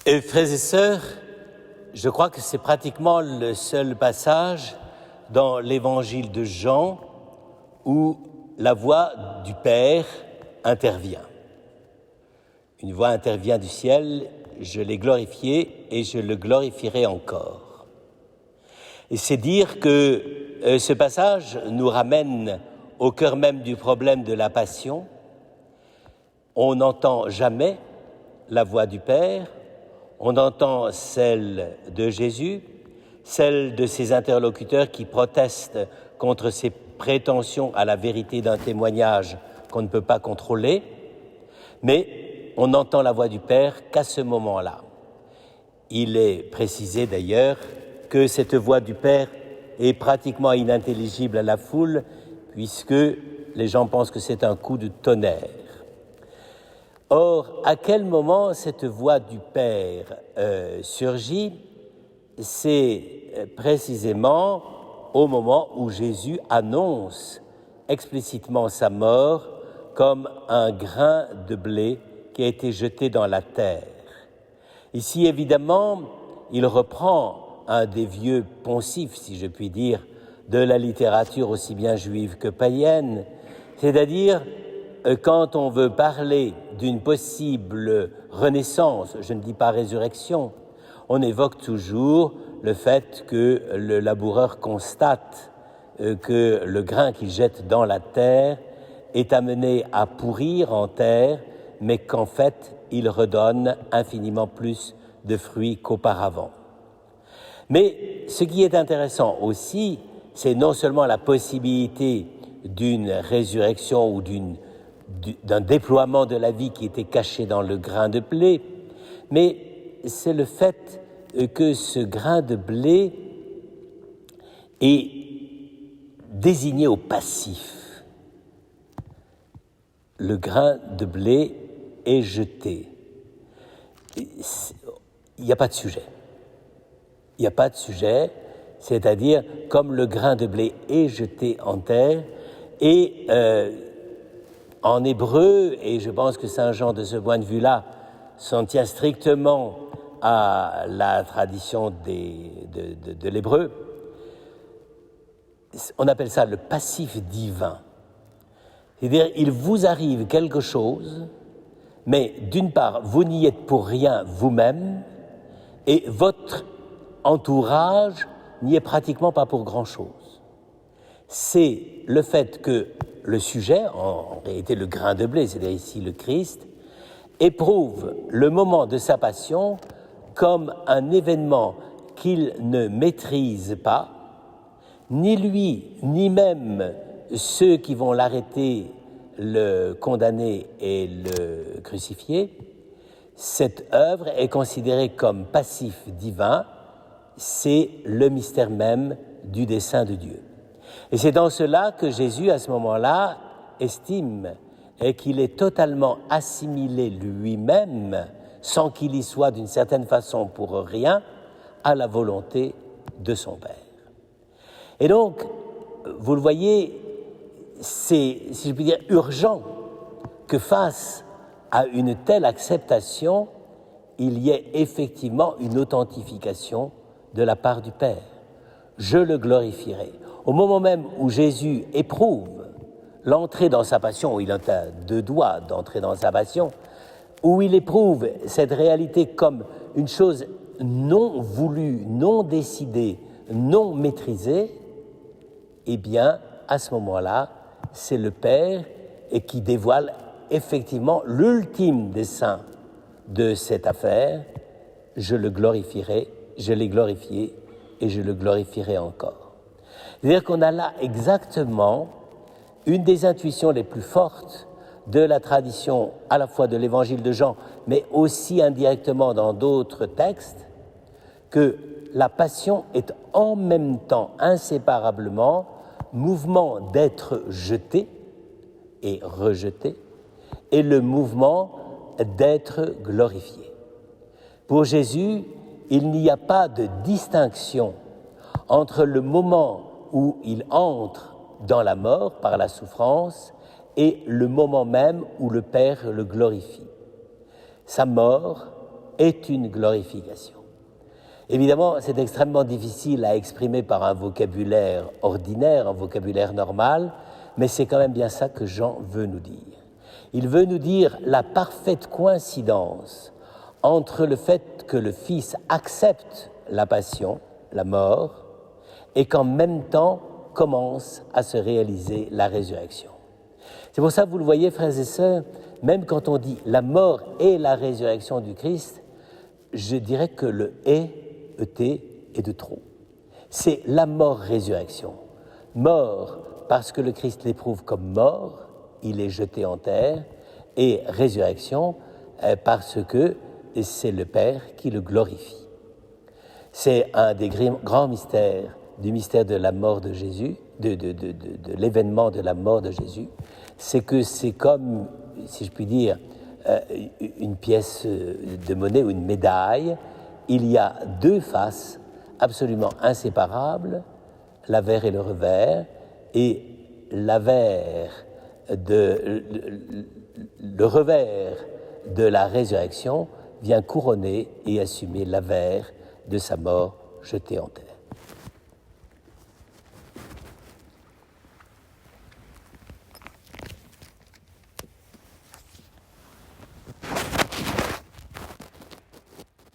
Frères et sœurs, je crois que c'est pratiquement le seul passage dans l'évangile de Jean où la voix du Père intervient. Une voix intervient du ciel, je l'ai glorifié et je le glorifierai encore. Et c'est dire que ce passage nous ramène au cœur même du problème de la passion. On n'entend jamais la voix du Père, on entend celle de Jésus, celle de ses interlocuteurs qui protestent contre ses prétentions à la vérité d'un témoignage qu'on ne peut pas contrôler, mais on n'entend la voix du Père qu'à ce moment-là. Il est précisé d'ailleurs que cette voix du Père est pratiquement inintelligible à la foule, puisque les gens pensent que c'est un coup de tonnerre. Or, à quel moment cette voix du Père surgit? C'est précisément au moment où Jésus annonce explicitement sa mort comme un grain de blé qui a été jeté dans la terre. Ici, évidemment, il reprend un des vieux poncifs, si je puis dire, de la littérature aussi bien juive que païenne, c'est-à-dire quand on veut parler d'une possible renaissance, je ne dis pas résurrection, on évoque toujours le fait que le laboureur constate que le grain qu'il jette dans la terre est amené à pourrir en terre, mais qu'en fait, il redonne infiniment plus de fruits qu'auparavant. Mais ce qui est intéressant aussi, c'est non seulement la possibilité d'une résurrection ou d'un déploiement de la vie qui était caché dans le grain de blé, mais c'est le fait que ce grain de blé est désigné au passif. Le grain de blé est jeté. Il n'y a pas de sujet. Il n'y a pas de sujet, c'est-à-dire comme le grain de blé est jeté en terre, et en hébreu, et je pense que Saint Jean, de ce point de vue-là, s'en tient strictement à la tradition de l'hébreu, on appelle ça le passif divin. C'est-à-dire, il vous arrive quelque chose, mais d'une part, vous n'y êtes pour rien vous-même, et votre entourage n'y est pratiquement pas pour grand-chose. C'est le fait que le sujet, en réalité le grain de blé, c'est-à-dire ici le Christ, éprouve le moment de sa passion comme un événement qu'il ne maîtrise pas, ni lui, ni même ceux qui vont l'arrêter, le condamner et le crucifier. Cette œuvre est considérée comme passif divin, c'est le mystère même du dessein de Dieu. Et c'est dans cela que Jésus, à ce moment-là, estime qu'il est totalement assimilé lui-même, sans qu'il y soit d'une certaine façon pour rien, à la volonté de son Père. Et donc, vous le voyez, c'est, si je puis dire, urgent que face à une telle acceptation, il y ait effectivement une authentification de la part du Père. Je le glorifierai. Au moment même où Jésus éprouve l'entrée dans sa passion, où il a deux doigts d'entrer dans sa passion, où il éprouve cette réalité comme une chose non voulue, non décidée, non maîtrisée, eh bien, à ce moment-là, c'est le Père qui dévoile effectivement l'ultime dessein de cette affaire. Je le glorifierai, je l'ai glorifié et je le glorifierai encore. C'est-à-dire qu'on a là exactement une des intuitions les plus fortes de la tradition à la fois de l'évangile de Jean, mais aussi indirectement dans d'autres textes, que la passion est en même temps, inséparablement, mouvement d'être jeté et rejeté, et le mouvement d'être glorifié. Pour Jésus, il n'y a pas de distinction entre le moment où il entre dans la mort par la souffrance et le moment même où le Père le glorifie. Sa mort est une glorification. Évidemment, c'est extrêmement difficile à exprimer par un vocabulaire ordinaire, un vocabulaire normal, mais c'est quand même bien ça que Jean veut nous dire. Il veut nous dire la parfaite coïncidence entre le fait que le Fils accepte la passion, la mort, et qu'en même temps commence à se réaliser la résurrection. C'est pour ça que vous le voyez, frères et sœurs, même quand on dit la mort et la résurrection du Christ, je dirais que le « et » est de trop. C'est la mort-résurrection. Mort parce que le Christ l'éprouve comme mort, il est jeté en terre, et résurrection parce que c'est le Père qui le glorifie. C'est un des grands mystères du mystère de la mort de Jésus, de l'événement de la mort de Jésus, c'est que c'est comme, si je puis dire, une pièce de monnaie ou une médaille. Il y a deux faces absolument inséparables, l'avers et le revers, et le revers de la résurrection vient couronner et assumer l'avers de sa mort jetée en terre.